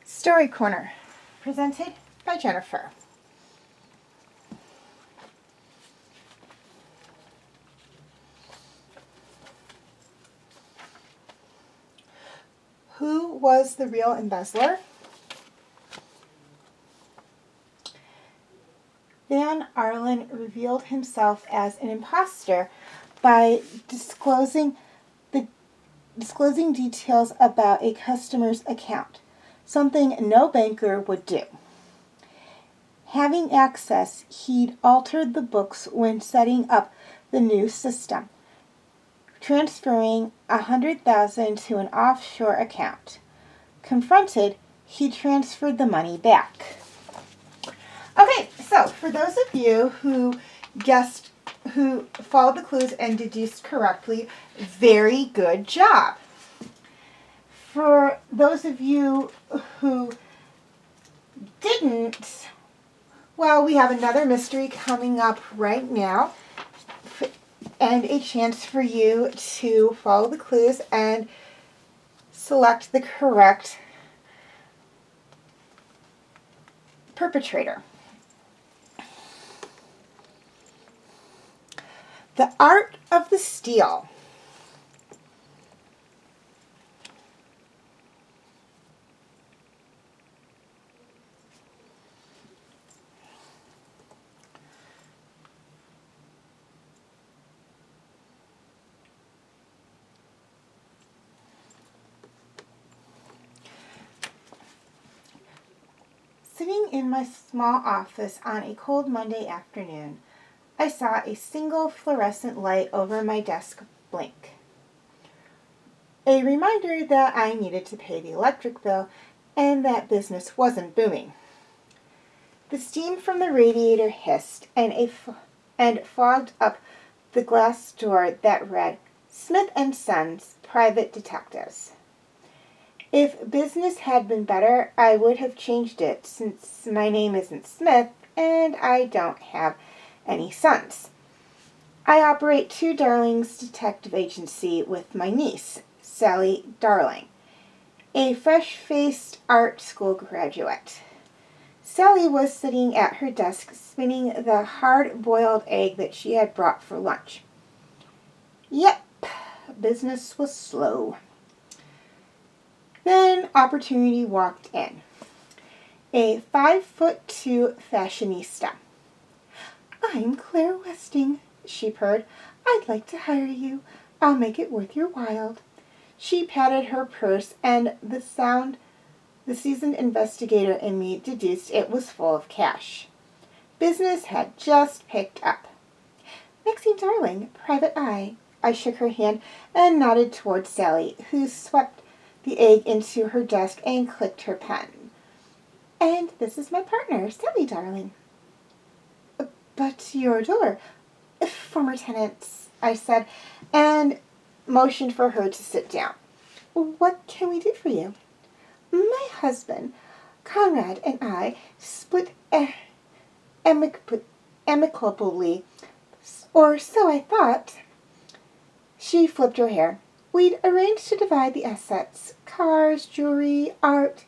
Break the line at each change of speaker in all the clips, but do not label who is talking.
Story Corner, presented by Jennifer. Who was the real embezzler? Van Arlen revealed himself as an imposter by disclosing details about a customer's account, something no banker would do. Having access, he'd altered the books when setting up the new system, transferring $100,000 to an offshore account. Confronted, he transferred the money back. Okay, so for those of you who followed the clues and deduced correctly, very good job. For those of you who didn't, well, we have another mystery coming up right now and a chance for you to follow the clues and select the correct perpetrator. The Art of the Steal. Sitting in my small office on a cold Monday afternoon, I saw a single fluorescent light over my desk blink. A reminder that I needed to pay the electric bill and that business wasn't booming. The steam from the radiator hissed and fogged up the glass door that read, Smith & Sons, Private Detectives. If business had been better, I would have changed it since my name isn't Smith and I don't have any sons. I operate Two Darlings Detective Agency with my niece, Sally Darling, a fresh-faced art school graduate. Sally was sitting at her desk spinning the hard-boiled egg that she had brought for lunch. Yep, business was slow. Then opportunity walked in. A 5'2" fashionista. I'm Claire Westing, she purred. I'd like to hire you. I'll make it worth your while. She patted her purse, and the seasoned investigator in me deduced it was full of cash. Business had just picked up. Maxine Darling, Private Eye. I shook her hand and nodded toward Sally, who swept the egg into her desk and clicked her pen. And this is my partner, Sally Darling. But your door, former tenants, I said, and motioned for her to sit down. What can we do for you? My husband, Conrad, and I split amicably Or so I thought. She flipped her hair. We'd arranged to divide the assets. Cars, jewelry, art.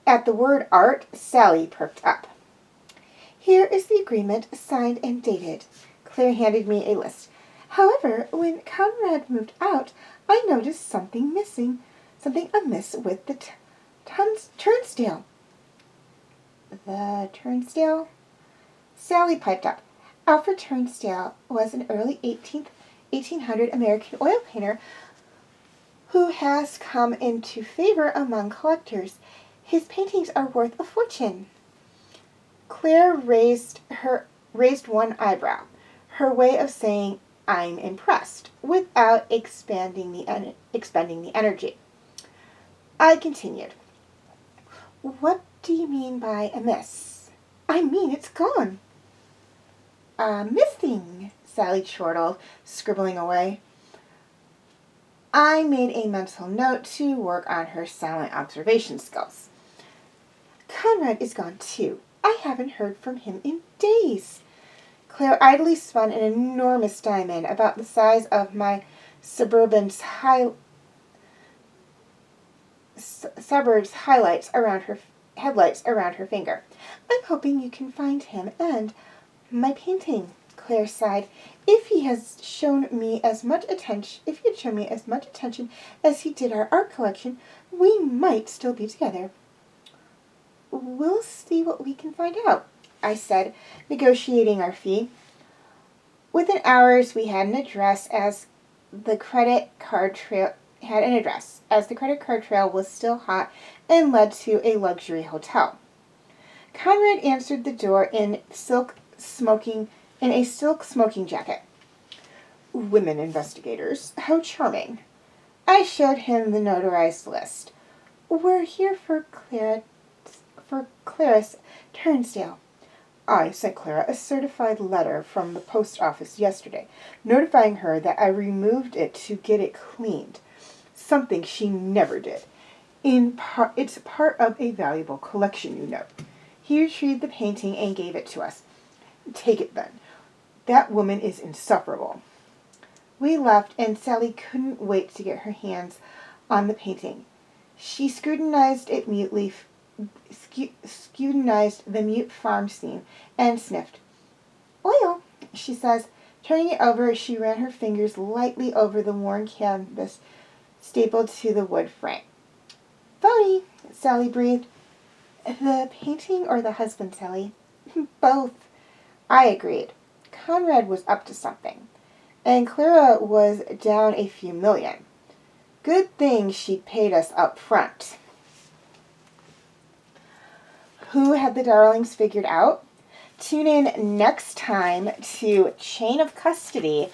At the word art, Sally perked up. Here is the agreement, signed and dated. Claire handed me a list. However, when Conrad moved out, I noticed something missing, something amiss with the turnstile. The turnstile? Sally piped up. Alfred Turnstile was an early 1800 American oil painter who has come into favor among collectors. His paintings are worth a fortune. Claire raised one eyebrow, her way of saying, I'm impressed, without expending the energy. I continued. What do you mean by amiss? I mean it's gone. Missing, Sally chortled, scribbling away. I made a mental note to work on her silent observation skills. Conrad is gone too. I haven't heard from him in days. Claire idly spun an enormous diamond about the size of my suburb's headlights around her finger. I'm hoping you can find him and my painting. Claire sighed. If he had shown me as much attention as he did our art collection, we might still be together. We'll see what we can find out, I said, negotiating our fee. Within hours, we had an address as the credit card trail was still hot and led to a luxury hotel. Conrad answered the door in a silk smoking jacket. Women investigators, how charming. I showed him the notarized list. We're here for Clarice Turnstile. I sent Clara a certified letter from the post office yesterday, notifying her that I removed it to get it cleaned, something she never did. It's part of a valuable collection, you know. He retrieved the painting and gave it to us. Take it then. That woman is insufferable. We left, and Sally couldn't wait to get her hands on the painting. She scrutinized the mute farm scene and sniffed. Oil, she says. Turning it over, she ran her fingers lightly over the worn canvas stapled to the wood frame. Phony, Sally breathed. The painting or the husband, Sally? Both. I agreed. Conrad was up to something, and Clara was down a few million. Good thing she paid us up front. Who had the darlings figured out? Tune in next time to Chain of Custody.